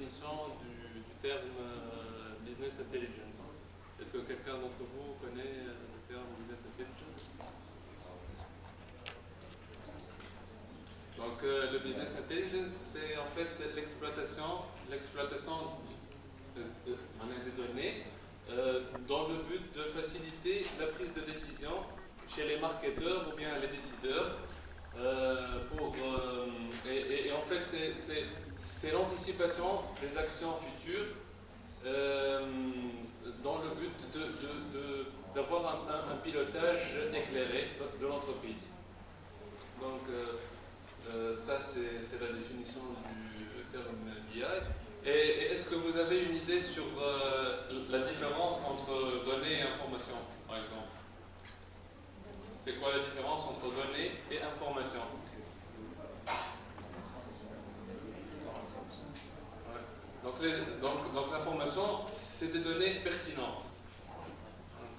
définition du terme business intelligence. Est-ce que quelqu'un d'entre vous connaît le terme business intelligence? Donc le business intelligence, c'est en fait l'exploitation des données dans le but de faciliter la prise de décision chez les marketeurs ou bien les décideurs. Et en fait, c'est l'anticipation des actions futures dans le but d'avoir un pilotage éclairé de l'entreprise. Donc, ça, c'est la définition du terme BI. Et est-ce que vous avez une idée sur la différence entre données et information, par exemple? C'est quoi la différence entre données et information? Ouais. Donc l'information, c'est des données pertinentes. Donc,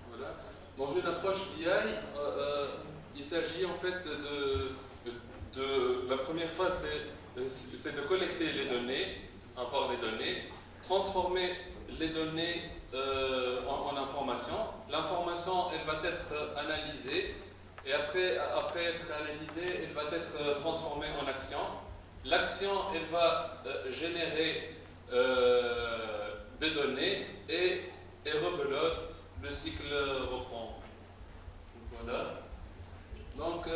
voilà. Dans une approche BI, il s'agit en fait la première phase, c'est de collecter les données, avoir les données, transformer les données en information. L'information, elle va être analysée et après être analysée, elle va être transformée en action. L'action, elle va générer des données et rebelote, le cycle reprend. Voilà. Donc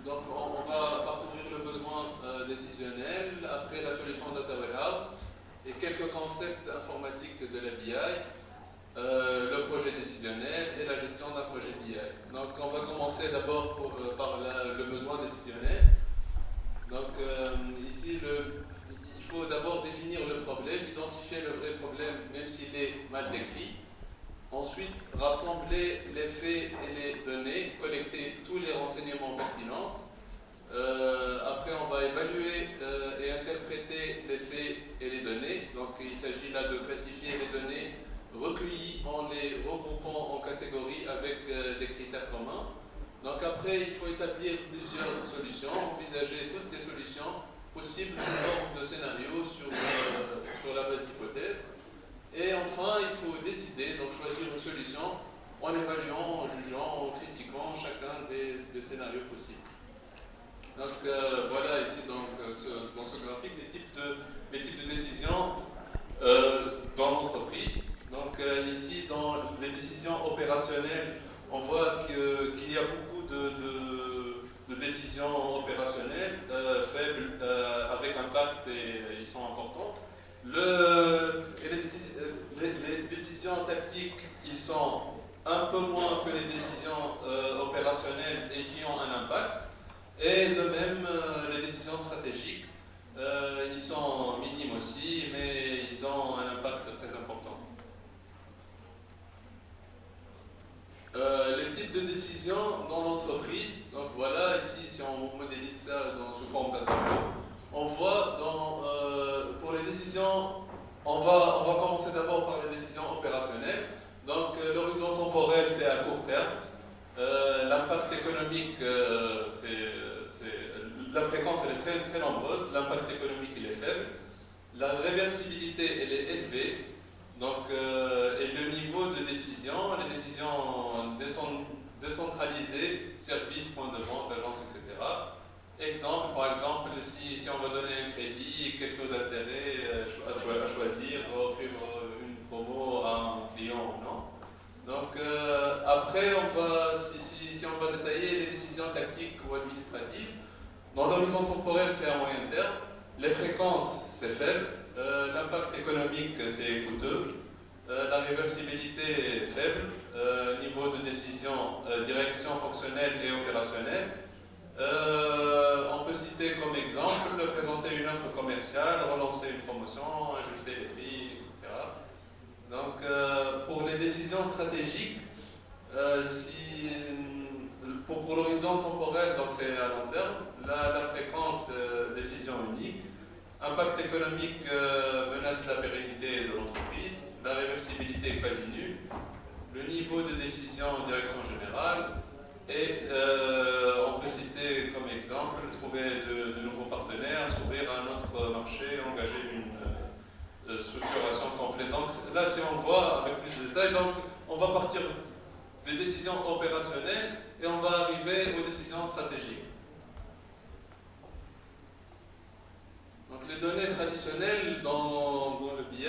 on va parcourir le besoin décisionnel, après la solution Data Warehouse et quelques concepts informatiques de la BI, le projet décisionnel et la gestion d'un projet BI. Donc on va commencer d'abord par le besoin décisionnel. Donc ici, il faut d'abord définir le problème, identifier le vrai problème même s'il est mal décrit. Ensuite, rassembler les faits et les données, collecter tous les renseignements pertinents. Après, on va évaluer et interpréter les faits et les données. Donc, il s'agit là de classifier les données recueillies en les regroupant en catégories avec des critères communs. Donc, après, il faut établir plusieurs solutions, envisager toutes les solutions possibles sous forme de scénarios sur la base d'hypothèses. Et enfin, il faut décider, donc choisir une solution en évaluant, en jugeant, en critiquant chacun des scénarios possibles. Donc voilà ici dans ce graphique les types de décisions dans l'entreprise. Donc ici dans les décisions opérationnelles, on voit qu'il y a beaucoup de décisions opérationnelles faibles avec impact et ils sont importants. Les décisions tactiques, ils sont un peu moins que les décisions opérationnelles et qui ont un impact. Et de même, les décisions stratégiques, ils sont minimes aussi, mais ils ont un impact très important. Les types de décisions dans l'entreprise, donc voilà, ici, si on modélise ça sous forme d'un tableau, on voit pour les décisions, on va commencer d'abord par les décisions opérationnelles. Donc l'horizon temporel, c'est à court terme. L'impact économique, la fréquence, elle est très, très nombreuse. L'impact économique, il est faible. La réversibilité, elle est élevée. Donc, et le niveau de décision, les décisions décentralisées, services, points de vente, agences, etc. Exemple, par exemple, si on va donner un crédit, quel taux d'intérêt à choisir, offrir une promo à un client ou non. Donc après, si on va détailler les décisions tactiques ou administratives, dans l'horizon temporel, c'est à moyen terme, les fréquences, c'est faible, l'impact économique, c'est coûteux, la réversibilité est faible, niveau de décision, direction fonctionnelle et opérationnelle. On peut citer comme exemple, présenter une offre commerciale, relancer une promotion, ajuster les prix, etc. Donc, pour les décisions stratégiques, pour l'horizon temporel, donc c'est à long terme, la fréquence décision unique, impact économique menace la pérennité de l'entreprise, la réversibilité est quasi nulle, le niveau de décision en direction générale, et on peut citer comme exemple, trouver structuration complète. Donc là, si on voit avec plus de détails, donc on va partir des décisions opérationnelles et on va arriver aux décisions stratégiques. Donc les données traditionnelles dans le BI,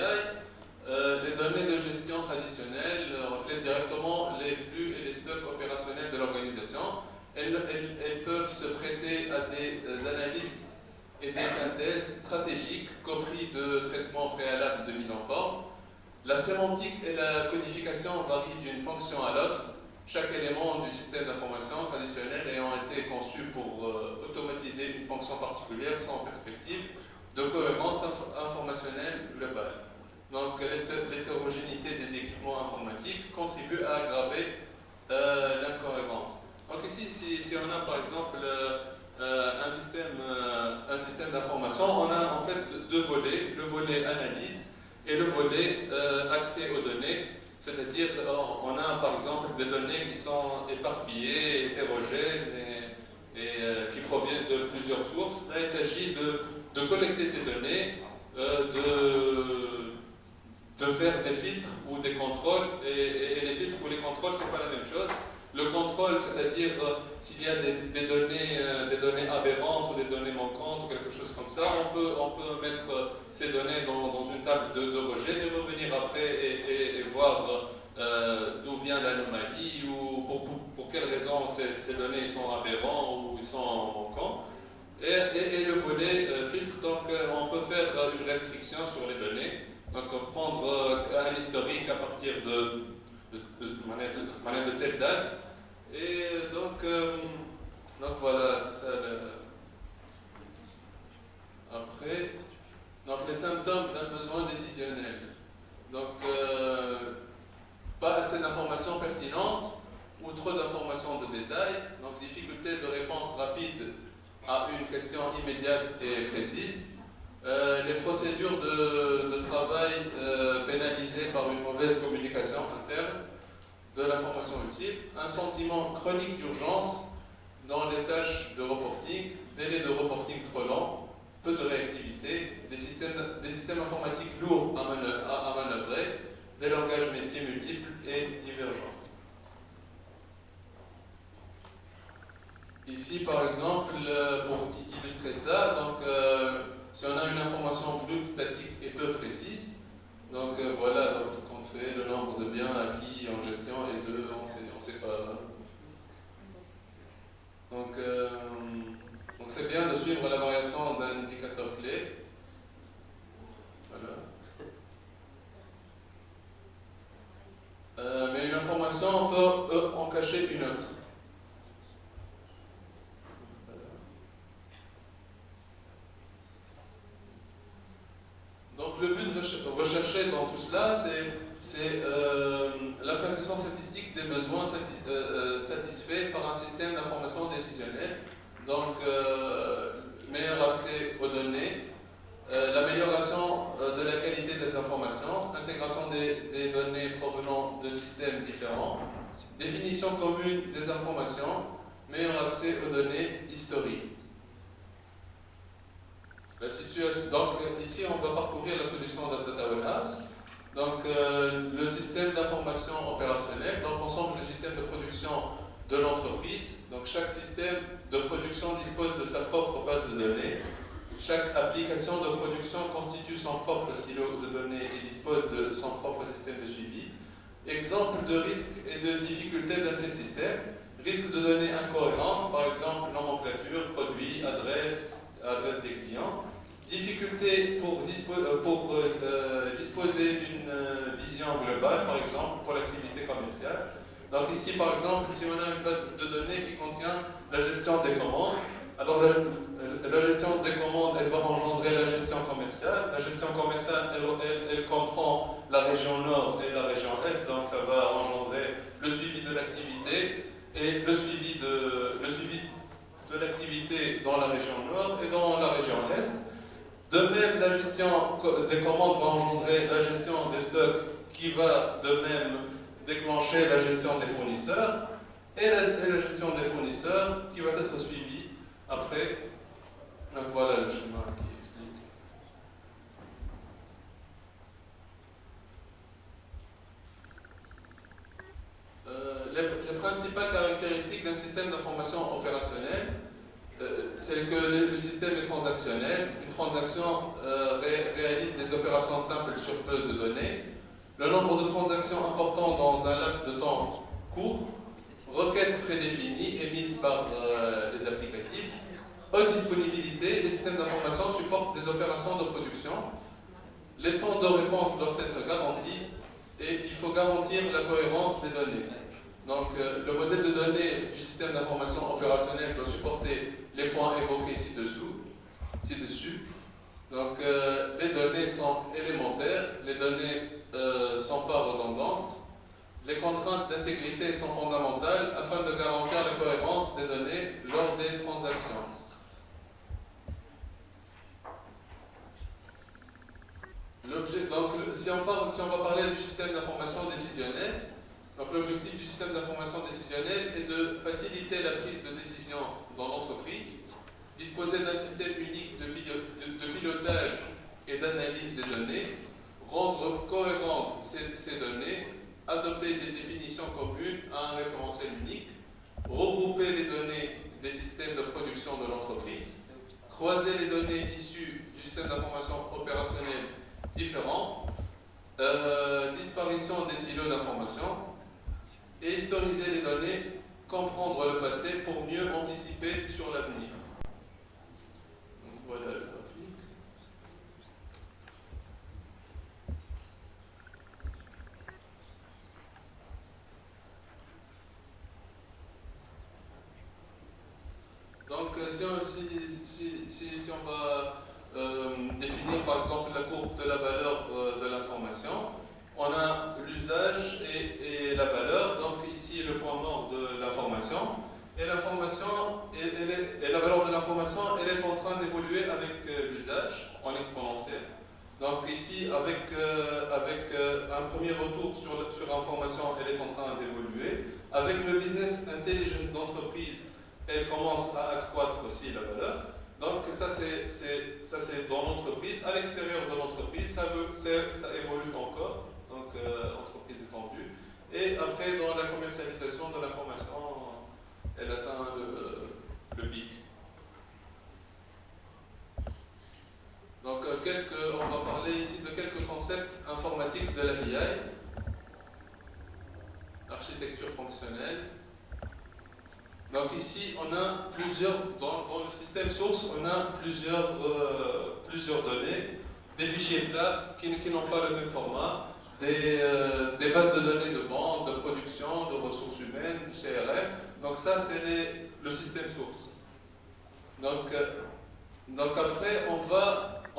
les données de gestion traditionnelles reflètent directement les flux et les stocks opérationnels de l'organisation. Elles peuvent se prêter à des analystes et des synthèses stratégiques compris de traitements préalables de mise en forme. La sémantique et la codification varient d'une fonction à l'autre, chaque élément du système d'information traditionnel ayant été conçu pour automatiser une fonction particulière sans perspective de cohérence informationnelle globale. Donc l'hétérogénéité des équipements informatiques contribue à aggraver l'incohérence. Donc ici, si on a par exemple un système d'information, on a en fait deux volets, le volet analyse et le volet accès aux données, c'est-à-dire on a par exemple des données qui sont éparpillées, hétérogènes et qui proviennent de plusieurs sources. Là, il s'agit de collecter ces données, de faire des filtres ou des contrôles, et les filtres ou les contrôles, c'est pas la même chose. Le contrôle, c'est-à-dire s'il y a des données aberrantes ou des données manquantes ou quelque chose comme ça, on peut mettre ces données dans une table de rejet et revenir après et voir d'où vient l'anomalie ou pour quelles raisons ces données sont aberrantes ou ils sont manquants. Et le volet filtre, donc on peut faire une restriction sur les données, donc prendre un historique à partir de telle date. Et donc voilà, c'est ça. Après, donc les symptômes d'un besoin décisionnel. Donc, pas assez d'informations pertinentes ou trop d'informations de détail. Donc, difficulté de réponse rapide à une question immédiate et précise. Les procédures de travail pénalisées par une mauvaise communication interne de l'information utile, un sentiment chronique d'urgence dans les tâches de reporting, délai de reporting trop long, peu de réactivité, des systèmes informatiques lourds à manœuvrer, des langages métiers multiples et divergents. Ici, par exemple, pour illustrer ça, donc, si on a une information brute, statique et peu précise, donc voilà, donc on fait le nombre de biens acquis en gestion et de enseignants, c'est pas. Donc c'est bien de suivre la variation d'un indicateur clé. Voilà. Mais une information peut en cacher une autre. Donc le but recherché dans tout cela, c'est l'appréciation statistique des besoins satisfaits par un système d'information décisionnelle. Donc meilleur accès aux données, l'amélioration de la qualité des informations, intégration des données provenant de systèmes différents, définition commune des informations, meilleur accès aux données historiques. La situation, donc ici on va parcourir la solution de Data Warehouse. Donc le système d'information opérationnelle, donc ensemble des systèmes de production de l'entreprise. Donc chaque système de production dispose de sa propre base de données. Chaque application de production constitue son propre silo de données et dispose de son propre système de suivi. Exemple de risques et de difficultés d'un tel système. Risque de données incohérentes, par exemple nomenclature, produit, adresse des clients. Difficulté pour disposer d'une vision globale, par exemple, pour l'activité commerciale. Donc ici, par exemple, si on a une base de données qui contient la gestion des commandes, alors la gestion des commandes, elle va engendrer la gestion commerciale. La gestion commerciale, elle comprend la région nord et la région est, donc ça va engendrer le suivi de l'activité et le suivi de l'activité dans la région nord et dans la région est. De même, la gestion des commandes va engendrer la gestion des stocks qui va de même déclencher la gestion des fournisseurs et la gestion des fournisseurs qui va être suivie après. Donc voilà le schéma qui explique. principale caractéristique d'un système d'information opérationnel, c'est que le système est transactionnel. Une transaction réalise des opérations simples sur peu de données. Le nombre de transactions important dans un laps de temps court, requêtes prédéfinies émises par les applicatifs, haute disponibilité, les systèmes d'information supportent des opérations de production. Les temps de réponse doivent être garantis et il faut garantir la cohérence des données. Donc, le modèle de données du système d'information opérationnel doit supporter les points évoqués ci-dessus. Donc, les données sont élémentaires, les données ne sont pas redondantes. Les contraintes d'intégrité sont fondamentales afin de garantir la cohérence des données lors des transactions. Donc, si on va parler du système d'information décisionnelle, donc l'objectif du système d'information décisionnelle est de faciliter la prise de décision dans l'entreprise, disposer d'un système unique de pilotage et d'analyse des données, rendre cohérentes ces données, adopter des définitions communes à un référentiel unique, regrouper les données des systèmes de production de l'entreprise, croiser les données issues du système d'information opérationnel différents, disparition des silos d'information, et historiser les données, comprendre le passé pour mieux anticiper sur l'avenir. Voilà le graphique. Donc, si on va définir par exemple la courbe de la valeur de l'information, on a l'usage et la valeur. Donc ici le point mort de l'information. Et l'information et la valeur de l'information, elle est en train d'évoluer avec l'usage en exponentiel. Donc ici, avec un premier retour sur l'information, elle est en train d'évoluer. Avec le business intelligence d'entreprise, elle commence à accroître aussi la valeur. Donc ça c'est dans l'entreprise. À l'extérieur de l'entreprise, ça évolue encore. Donc entreprise étendue. Et après, dans la commercialisation de l'information, elle atteint le pic. Donc on va parler ici de quelques concepts informatiques de la BI. Architecture fonctionnelle. Donc ici, on a dans le système source, on a plusieurs données, des fichiers plats qui n'ont pas le même format, des bases de données de vente, de production, de ressources humaines, du CRM. Donc ça, c'est le système source. Donc après, on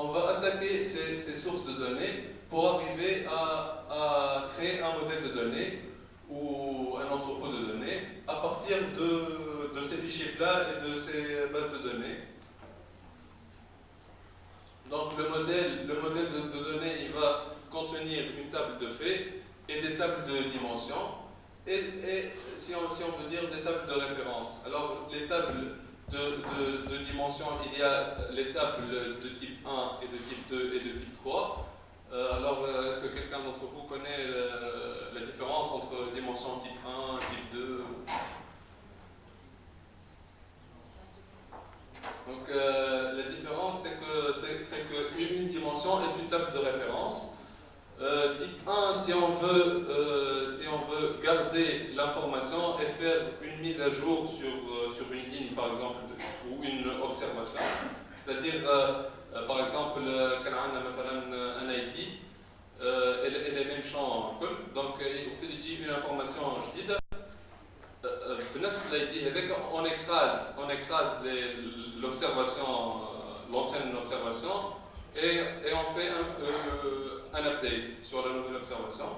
va attaquer ces sources de données pour arriver à créer un modèle de données ou un entrepôt de données à partir de ces fichiers plats et de ces bases de données. Donc le modèle de données, il va contenir une table de faits et des tables de dimensions et si on veut dire des tables de référence. Alors les tables de dimensions, il y a les tables de type 1 et de type 2 et de type 3. Alors est-ce que quelqu'un d'entre vous connaît la différence entre dimension type 1, type 2? Donc la différence, c'est que une dimension est une table de référence. Type 1, si on veut garder l'information et faire une mise à jour sur une ligne, par exemple, ou une observation. C'est-à-dire, par exemple, quand on a un IT, et les mêmes champs. Donc, il faut dire une information جديدة. بنفس l'IT هذاك on écrase l'observation, l'ancienne observation, et on fait un update sur la nouvelle observation.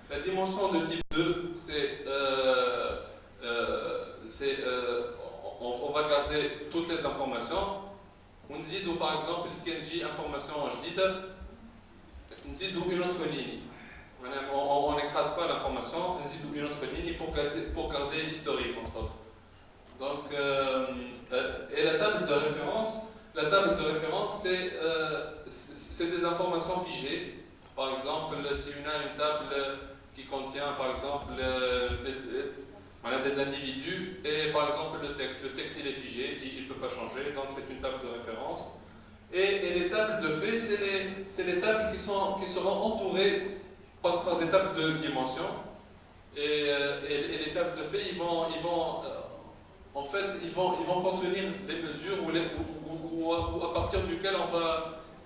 La dimension de type 2, on va garder toutes les informations. On dit par exemple qu'il y a une information جديدة, on dit une autre ligne. On n'écrase pas l'information, on dit une autre ligne pour garder l'historique, entre autres. Donc, et la table de référence, c'est des informations figées. Par exemple, si on a une table qui contient, par exemple, On a des individus et par exemple le sexe. Le sexe il est figé, il ne peut pas changer, donc c'est une table de référence. Et les tables de fait, c'est les tables qui seront entourées par des tables de dimension. Et les tables de fait, en fait, ils vont contenir les mesures ou à partir duquel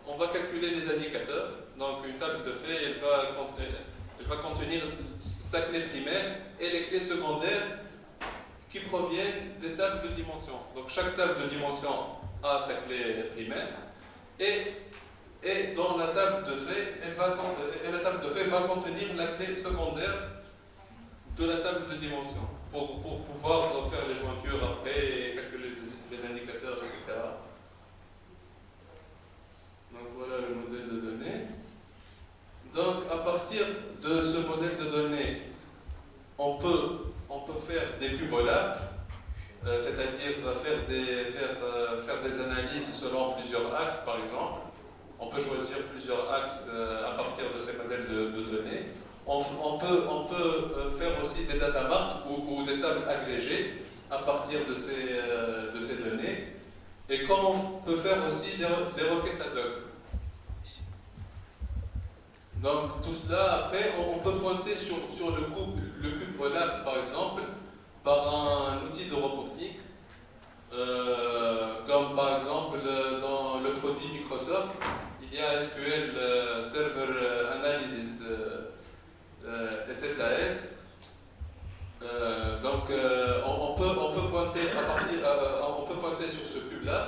on va calculer les indicateurs. Donc une table de fait, elle va contenir sa clé primaire et les clés secondaires qui proviennent des tables de dimension. Donc chaque table de dimension a sa clé primaire et dans la table de fait, la table de fait va contenir la clé secondaire de la table de dimension pour pouvoir faire les jointures après et calculer les indicateurs, etc. Donc voilà le modèle de données. Donc à partir de ce modèle de données, on peut faire des cubolabs, c'est-à-dire faire des analyses selon plusieurs axes par exemple. On peut choisir plusieurs axes à partir de ces modèles de données. On peut faire aussi des data marts ou des tables agrégées à partir de ces données. Et comme on peut faire aussi des requêtes ad hoc. Donc tout cela, après, on peut pointer sur le cubolab par exemple, par un outil de reporting, comme par exemple dans le produit Microsoft, il y a SQL Server Analysis SSAS. Donc on peut pointer sur ce cube-là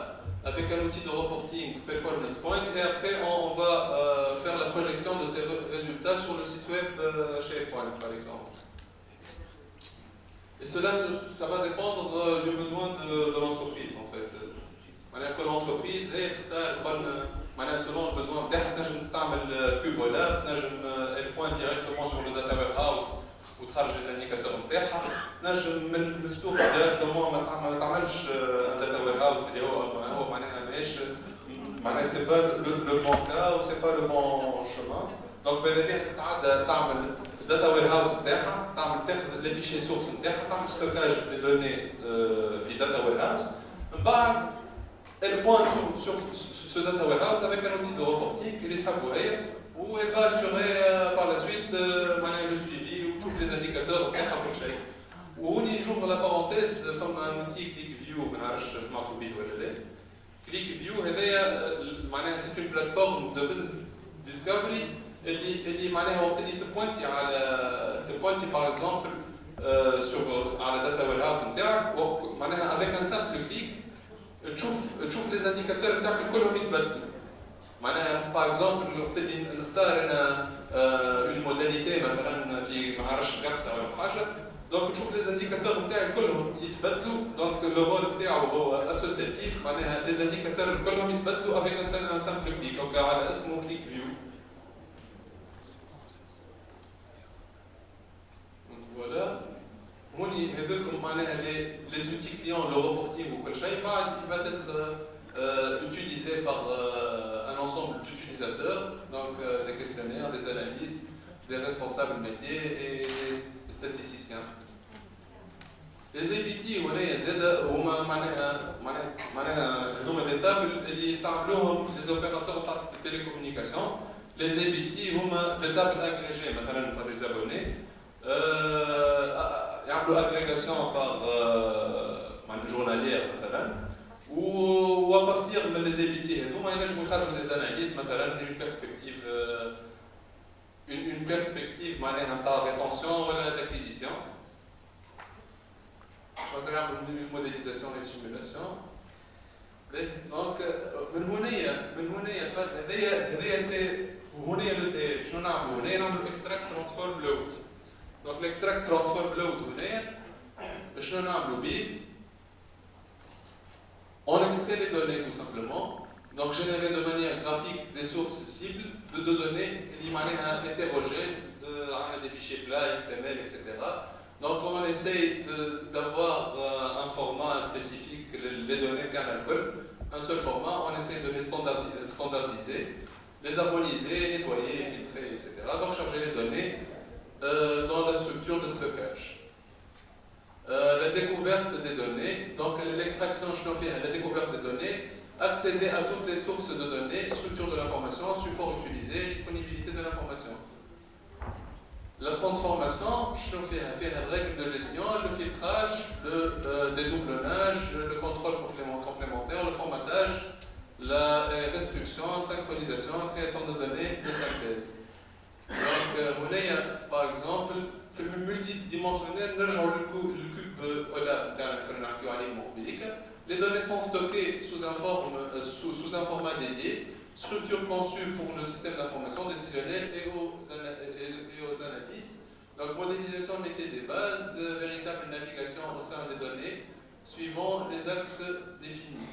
avec un outil de reporting Performance Point et après on va faire la projection de ces résultats sur le site web SharePoint par exemple. Et cela, ça va dépendre du besoin de l'entreprise en fait. Que l'entreprise selon le besoin نجم نستعمل كوبولاب نجم elle pointe directement sur le data warehouse وتخرج les indicateurs نتاعها نجم من السوق directement ما تعملش data warehouse اللي هو معناها c'est pas le bon cas ou c'est pas le bon chemin. Donc بلا بيه تتعدى تعمل data warehouse نتاعها تاخذ les fichiers sources نتاعها تعمل stockage des données في data warehouse من بعد elle pointe sur ce data warehouse avec un outil de reporting qui est très où elle va assurer par la suite le suivi ou tous les indicateurs où il j'ouvre la parenthèse un outil ClickView ClickView c'est une plateforme de business discovery اللي معناها وقت اللي تبوينتي par exemple sur على data warehouse نتاعك معناها avec un simple clic تشوف les indicateurs نتاعك كلهم يتبدلوا. معناها باغ اكزومبل وقت اللي نختار انا اون موداليتي مثلا في ما نعرفش قفصه ولا حاجه دونك تشوف لي زانديكاتور نتاعي كلهم يتبدلوا دونك لو رول نتاعو هو اسوسياتيف معناها لي زانديكاتور كلهم يتبدلوا افيك ان سامبل كليك دونك على اسمه كليك فيو. فوالا هوني هذوك معناها لي زوتي كليون لو ريبورتينغ وكل شيء بعد il va être utilisé par un ensemble d'utilisateurs, donc des questionnaires, des analystes, des responsables métiers et des statisticiens. Les APT هما des tables اللي يستعملوهم les opérateurs de télécommunication. Les APT هما des tables agrégées مثلا par des abonnés. يعملوا agrégation par journalière مثلا. Ou à partir de les APT, vous avez des analyses, une perspective de rétention ou d'acquisition. Donc, on a une modélisation et simulation. Donc, extract transform load. Donc, l'extract transform load, on extrait les données tout simplement, donc générer de manière graphique des sources cibles de données interrogées, des fichiers plats, XML, etc. Donc on essaye d'avoir un format spécifique, les données bien alcool, un seul format, on essaye de les standardiser, les harmoniser, nettoyer, filtrer, etc. Donc charger les données dans la structure de stockage. La découverte des données, donc l'extraction, la découverte des données, accéder à toutes les sources de données, structure de l'information, support utilisé, disponibilité de l'information. La transformation, la règle de gestion, le filtrage, le dédoublonnage, le contrôle complémentaire, le formatage, la restriction, synchronisation, création de données, de synthèse. Donc, on a par exemple, في multidimensionnel, le cube les données sont stockées sous un format dédié, structure conçue pour le système d'information décisionnel et aux analyses. Donc, modélisation métier des bases, véritable navigation au sein des données, suivant les axes définis.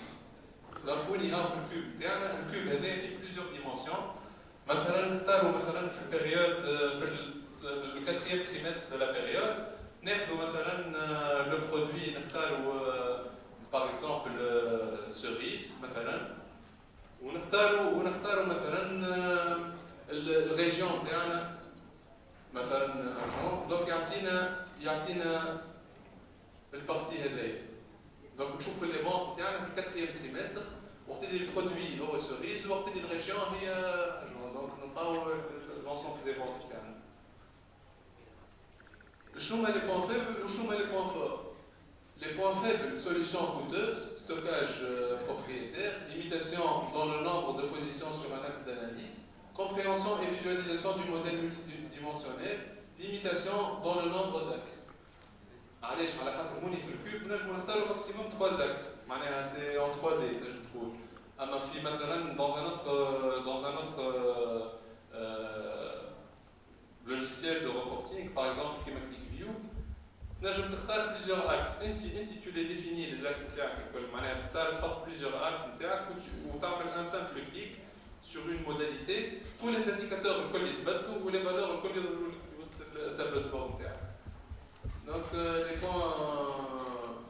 Donc, on y a le cube. Le cube a plusieurs dimensions. مثلا نختاروا مثلا في البريود le quatrième trimestre de la période ناخذوا مثلا le produit نختاروا par exemple cerise مثلا ونختاروا مثلا الريجيون تاعنا مثلا ارجون دونك يعطينا البارتي هذايا دونك نشوفوا لي فونت تاعنا في الكاتريام تريمستر وقت اللي البرودوي هو cerise وقت اللي الريجيون هي ارجون دونك نلقاو l'ensemble des ventes تاعنا. شنو هما les points faibles وشنو هما les points forts. Les points faibles, solution coûteuse, stockage propriétaire, limitation dans le nombre de positions sur un axe d'analyse, compréhension et visualisation du modèle multidimensionnel, limitation dans le nombre d'axes. علاش على خاطر هوني في الكوب نجمو نختاروا maximum 3 axes معناها c'est en 3D نجم تقول اما في مثلا dans un autre logiciel de reporting par exemple كيما ClickView نجم تختار plusieurs axes انت tu les définis les axes نتاعك الكل معناها تختار تحط plusieurs axes نتاعك وتعمل un simple clic sur une modalité tous les indicateurs الكل يتبدلوا و les valeurs الكل يظهروا لك في وسط التابلو دو بور نتاعك. Donc les points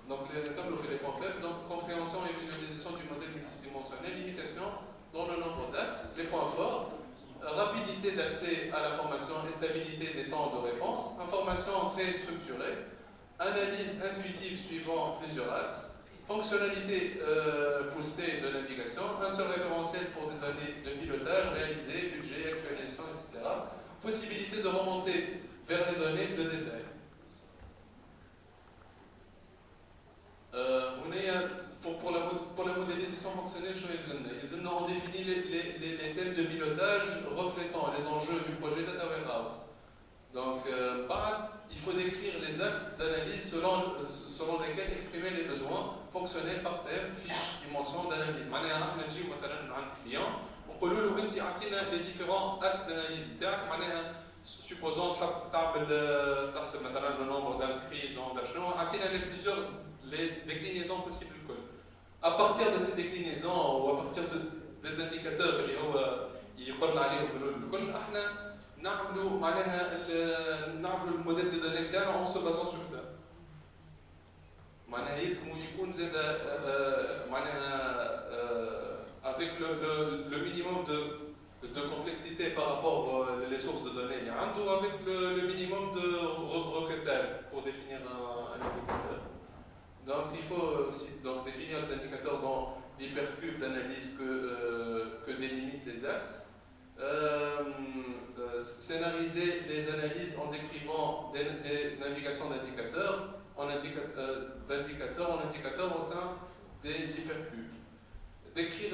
donc le tableau fait les points faibles donc compréhension et visualisation du modèle multidimensionnel, limitation dans le nombre d'axes, les points forts, rapidité d'accès à l'information et stabilité des temps de réponse, information très structurée, analyse intuitive suivant plusieurs axes, fonctionnalité poussée de navigation, un seul référentiel pour des données de pilotage réalisé, budget, actualisation, etc. Possibilité de remonter vers les données de détail. Pour la modélisation fonctionnelle, on définit les thèmes de pilotage reflétant les enjeux du projet Data Warehouse. Donc, il faut décrire les axes d'analyse selon lesquels exprimer les besoins fonctionnels par thème, fiche, dimension d'analyse. Maintenant, on dit à un client, on peut lui dire les différents axes d'analyse. Supposons que le nombre d'inscrits dans plusieurs les déclinaisons possibles. À partir de ces déclinaisons ou à partir des indicateurs اللي هو يقولنا عليهم الكل احنا نعملوا الموديل دو دوني تاعنا en se basant sur ça. معناها يلزم يكون زاد معناها avec le minimum de complexité par rapport aux sources de données اللي عنده avec le minimum de requêtage pour définir un indicateur. Donc il faut aussi définir les indicateurs dans l'hypercube d'analyse que délimitent les axes. Scénariser les analyses en décrivant des navigations d'indicateurs au sein des hypercubes. Décrire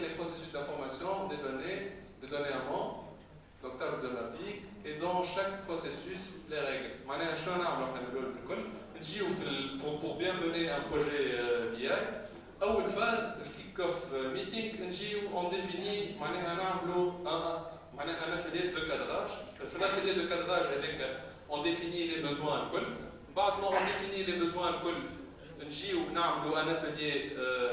les processus d'information des données amont, donc table de mapping, et dans chaque processus les règles. Pour bien mener un projet BI, أول phase le kick-off meeting on définit un atelier de cadrage. Dans l'atelier de cadrage on définit les besoins الكل. بعد ما on définit les besoins الكل نجيو نعملوا un atelier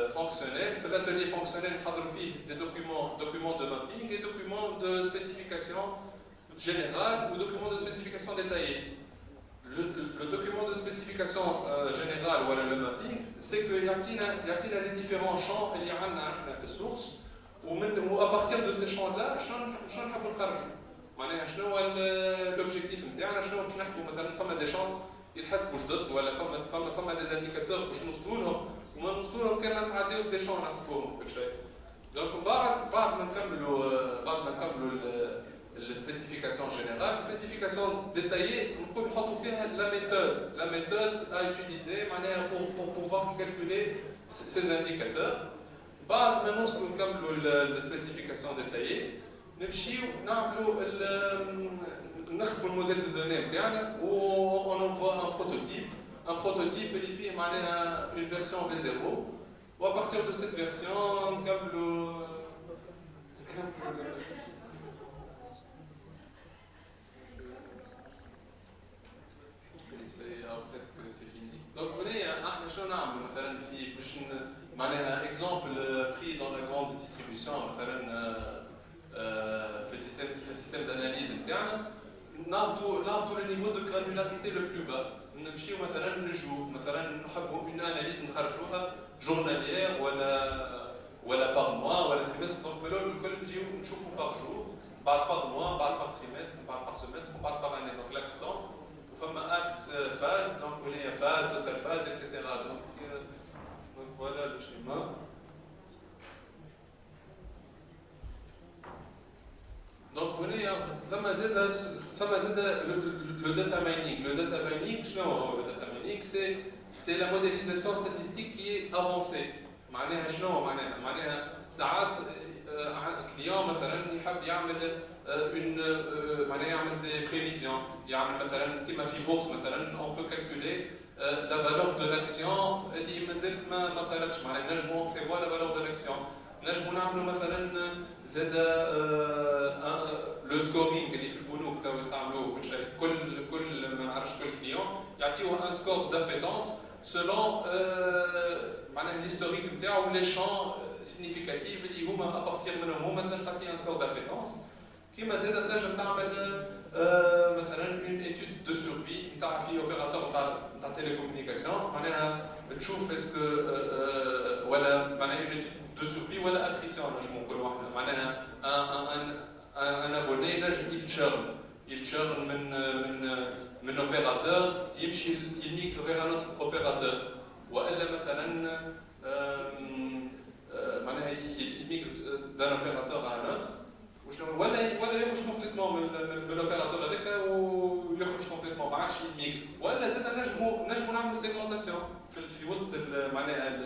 fonctionnel. في l'atelier fonctionnel نحضروا فيه des documents de mapping et documents de spécification générale ou documents de spécification détaillée. Le document de spécification générale ou le mapping, c'est qu'il y a les différents champs qu'il y a dans la source, ou à partir de ces champs-là, je ne sais pas l'objectif. Des champs يتحسبوا جدد ولا فما دي انديكاتور باش نوصلوا لهم وما نوصلوا لهم كان نتعداو دي شون نحسبوهم كل شيء. دونك بعد ما نكملوا السبيسيفيكاسيون جينيرال، السبيسيفيكاسيون ديتايي نقول نحطوا فيها لا méthode à utiliser معناها pour pouvoir calculer ces indicateurs. بعد ما نكملوا السبيسيفيكاسيون ديتايي نمشيو نعملوا نخدموا الموديل دو دوني نتاعنا و on envoie un prototype اللي فيه معناها une version V0 و à partir de cette version نكملوا c'est fini. Donc هنا احنا شنو نعملوا مثلا في باش معناها اكزامبل بري dans la grande distribution مثلا في السيستم d'analyse نتاعنا نعطوا le niveau de granularité le plus bas. نمشيو مثلا مثلا نحبوا une analyse نخرجوها journalière ولا par mois ولا trimestre. Donc الكل نجيو نشوفوا par jour بعد par mois بعد par trimestre بعد par semestre وبعد par année. Donc l'axe temps فما axe phase donc هنا phase total phase etc. Donc voilà le schéma. Donc هنا ثم زاد le data mining. Le data mining شنو هو le data mining؟ c'est la modélisation statistique qui est avancée. معناها شنو معناها ساعات كليون مثلا يحب يعمل معناها يعمل des prévisions. يعمل مثلا كيما في بورس مثلا on peut calculer la valeur de l'action اللي مازالت ما صارتش. معناها نجموا prévoir la valeur de l'action. نجموا نعملوا مثلا زاد لو سكورينغ اللي في البنوك تو يستعملوه كل شيء. كل ما نعرفش كل كليون يعطيوه ان سكور دابيتونس سولون معناها الهيستوريك نتاعو لي شون سيغنيفيكاتيف اللي هما ابارتير منهم هما تنجم تعطي ان سكور دابيتونس. كيما زاد تنجم تعمل مثلا اون ايتود دو سورفي نتاع في اوبيراتور نتاع تيليكومونيكاسيون معناها تشوف اسكو ولا معناها اون ايتود دو سورفي ولا اتريسيون نجمو نقولوا احنا معناها ان ابوني نجم يتشرن من اوبيراتور يمشي يميغر فيغ ان اوتر اوبيراتور والا مثلا معناها يميغر دان اوبيراتور ا ان اوتر ولا يخرج كومبليتمون من الاوبيراتور هذاك ويخرج كومبليتمون ما عادش يميغر. ولا زاد نجمو نعملوا سيغمونتاسيون في وسط معناها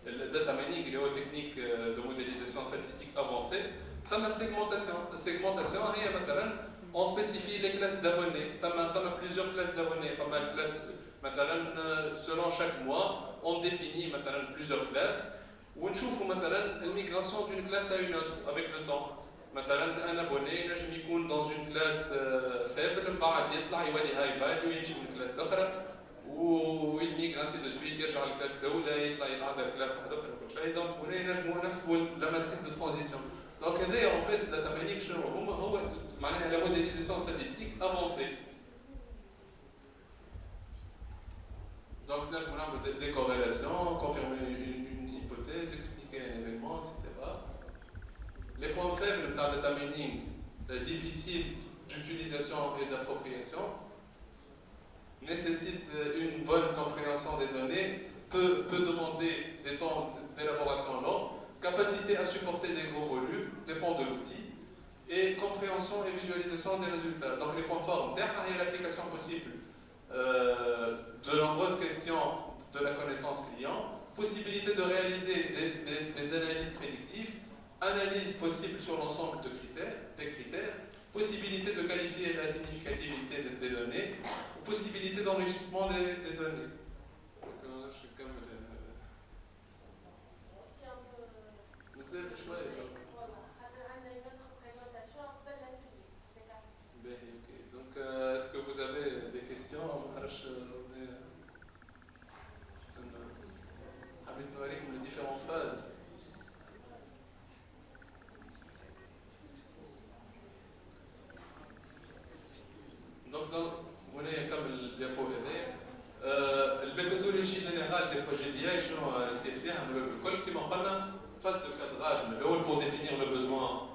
الداتا ماينينغ اللي هو تكنيك دو موديليزاسيون ستاتستيك افونسي. ثم السيغمونتاسيون هي مثلا on spécifie les classes d'abonnés. ثم plusieurs classes d'abonnés. ثم classe مثلا selon chaque mois on définit مثلا plusieurs classes ونشوفوا مثلا الميغراسيون d'une classe à une autre avec le temps. مثلا ان ابوني نجم يكون dans une classe faible من بعد يطلع يولي هاي فاليو يمشي من الكلاس الاخرى ويلميغ انسي دو سويت يرجع للكلاس الاولى يطلع يتعدى الكلاس واحده اخرى وكل شيء. دونك هنا نجموا نحسبوا لا ماتريس دو ترانزيسيون. دونك هذايا اون فيت الداتا ماينينغ شنو هو معناها لا موديليزاسيون ستاتستيك افونسي. دونك نجموا نعملوا دي كوريلاسيون كونفيرمي une hypothèse expliquer un événement etc. Les points faibles dans le data mining difficiles d'utilisation et d'appropriation nécessitent une bonne compréhension des données, peut demander des temps d'élaboration longs, capacité à supporter des gros volumes, dépend de l'outil, et compréhension et visualisation des résultats. Donc les points forts, derrière l'application possible de nombreuses questions de la connaissance client, possibilité de réaliser des analyses prédictives, analyse possible sur l'ensemble des critères, possibilité de qualifier la significativité des données, possibilité d'enrichissement des données. Donc, je suis comme مازال شوية. والله خاطر عندنا une autre présentation قبل l'atelier. باهي اوكي. Donc est-ce que vous avez des questions؟ ما نعرفش حبيت نوريكم les différentes phases. Donc هنا نكمل الديابو هذايا. الميثودولوجي جينيرال دي بروجي بي اي شنو يصير فيها الكل كيما قلنا فاز دو كادراج من الاول pour définir le besoin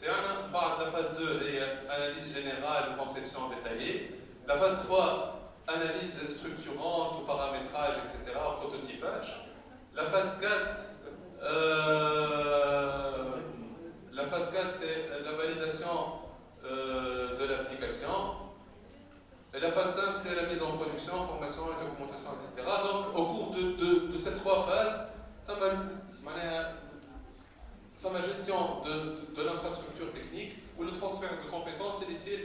تاعنا. بعد la phase 2 هي analyse générale conception détaillée. La phase 3 analyse structurante, au paramétrage, etc., au prototypage. La phase 4, c'est la validation de l'application. Et la phase 5, c'est la mise en production, formation et documentation, etc. Donc, au cours de ces 3 phases, ça m'a gestion de l'infrastructure technique ou le transfert de compétences et d'essayer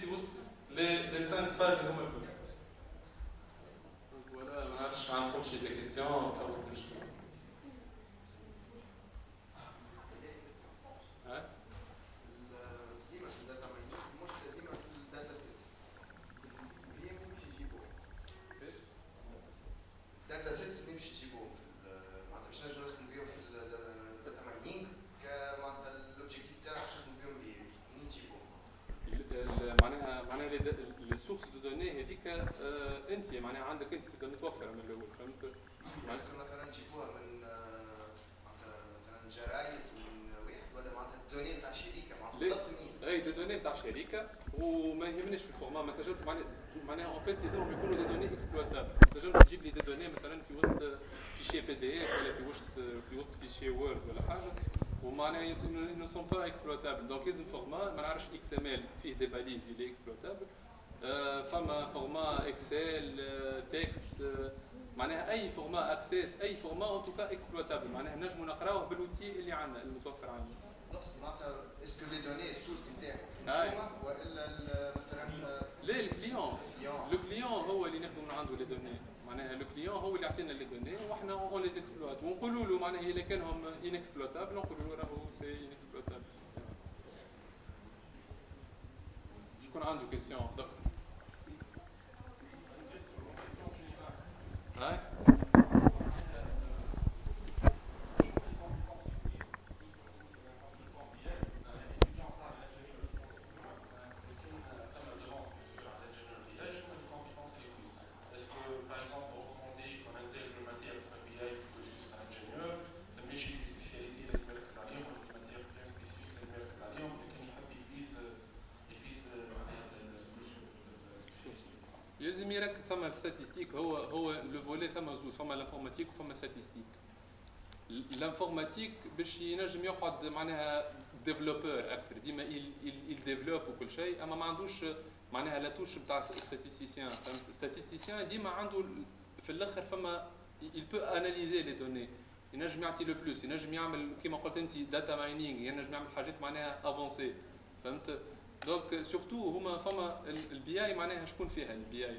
les 5 phases de l'homme. Donc voilà, je suis en train de des questions. داتا سيتس نمشي نجيبوهم في معناتها باش نجمو نخدمو بهم في الداتا ماينينغ كمعناتها الاوبجيكتيف تاعنا باش نخدمو بهم بيه منين نجيبوهم؟ معناها لي سورس دو دوني هذيك انت معناها عندك انت تقدر متوفره من الاول فهمت؟ اسكو مثلا نجيبوها من معناتها مثلا جرايد من واحد ولا معناتها الدوني تاع شركه معناتها بالضبط منين؟ اي دي دوني تاع شركه وما يهمنيش في الفورما ما تنجمش معناها اون فيت لازم يكونوا دي دوني اكسبلوتابل تنجم تجيب لي دي دوني مثلا في وسط فيشي بي دي اف ولا في وسط فيشي وورد ولا حاجه ومعناها ne sont pas exploitables donc لازم فورما ما نعرفش اكس ام ال فيه دي باليز اللي اكسبلوتابل فما فورما اكسل تكست معناها اي فورما اكسس اي فورما ان توكا اكسبلوتابل معناها نجموا نقراوه بالوتي اللي عندنا المتوفر عندنا نقص معناتها اسكو لي دوني السورس نتاعهم والا مثلا لا الكليون لو كليون هو اللي ناخذ من عنده لي دوني معناها لو كليون هو اللي يعطينا لي دوني وحنا اون لي اكسبلوات ونقولوا له معناها اذا كانهم ان اكسبلوتابل نقولوا له راهو سي ان اكسبلوتابل شكون عنده كيستيون تفضل هاي لازم يركز فما الستاتستيك هو لو فولي فما زوز فما الانفورماتيك وفما ستاتستيك الانفورماتيك باش ينجم يقعد معناها ديفلوبور اكثر ديما يل ديفلوب وكل شيء اما ما عندوش معناها لا توش نتاع ستاتستيسيان فهمت ستاتستيسيان ديما عنده في الاخر فما il peut analyser les données ينجم يعطي لو بلوس ينجم يعمل كيما قلت انت داتا ماينينغ ينجم يعمل حاجات معناها افونسي فهمت دونك سورتو هما فما البي اي معناها شكون فيها البي اي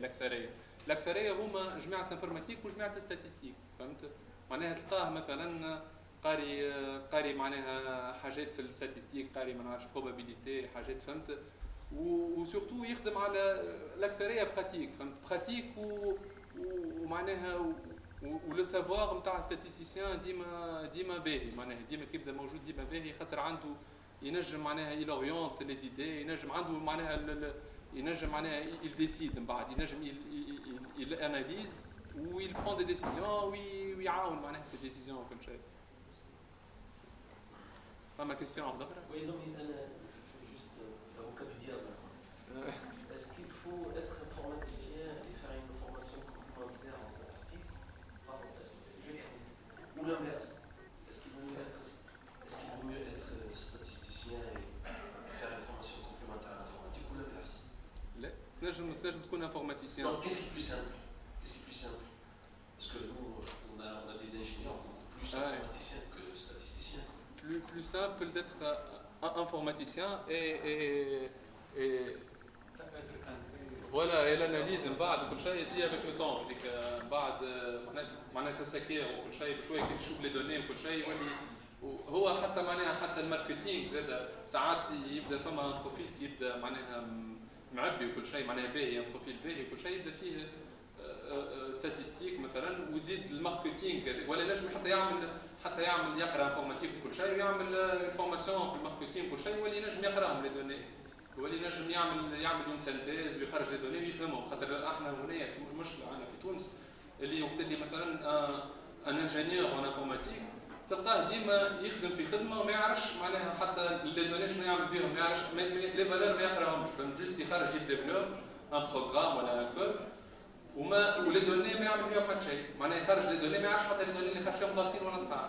الاكثريه هما جماعه الانفورماتيك وجماعه الستاتستيك فهمت معناها تلقاه مثلا قاري معناها حاجات في الستاتستيك قاري ما نعرفش بروبابيليتي حاجات فهمت وسورتو يخدم على الاكثريه براتيك فهمت براتيك ومعناها ولو سافوار نتاع الستاتستيسيان ديما باهي معناها ديما كيبدا موجود ديما باهي خاطر عنده ينجم معناها يلوريونت لي زيدي ينجم عنده معناها ينجم معناها يديسيد من بعد ينجم ياناليز ويل برون دي ديسيزيون ويعاون معناها في الديسيزيون وكل شيء. فما كيستيون اخرى؟ Oui, non, mais juste l'avocat du diable. Est-ce qu'il faut être informaticien et faire une formation complémentaire en statistique ou l'inverse? Est-ce qu'il vaut mieux être statisticien et faire une formation complémentaire à l'informatique ou l'inverse? لا تنجم تكون انفورماتيسيان. Donc qu'est-ce qui est plus simple? Parce que nous, on a des ingénieurs beaucoup plus informaticiens que statisticiens. Plus simple d'être informaticien et voilà et l'analyse من بعد كل شيء يجي avec le temps ديك من بعد معناها سكير وكل شيء بشويه كيف يشوف لي دوني وكل شيء يولي هو حتى معناها حتى الماركتينغ زاد ساعات يبدا فما بروفيل يبدا معناها معبي وكل شيء معناها باهي بروفيل باهي وكل شيء يبدا فيه ستاتستيك مثلا وتزيد الماركتينغ ولا نجم حتى يعمل يقرا انفورماتيك وكل شيء ويعمل فورماسيون في الماركتينغ وكل شيء ولا نجم يقراهم لي دوني ولا نجم يعمل اون سانتيز ويخرج لي دوني ويفهمهم خاطر احنا هنا في مشكله عندنا في تونس اللي وقت اللي مثلا ان انجينيور ان انفورماتيك تلقاه ديما يخدم في خدمه وما يعرفش معناها حتى لي دوني شنو يعمل بهم ما يعرفش لي فالور ما يقراهمش فهمت جوست يخرج يديفلوب ان بروغرام ولا ان كود ولي دوني ما يعمل بيهم حتى شيء، معناها يخرج لي دوني ما يعرفش حتى لي دوني اللي خرج فيهم غلطين ولا صحاح.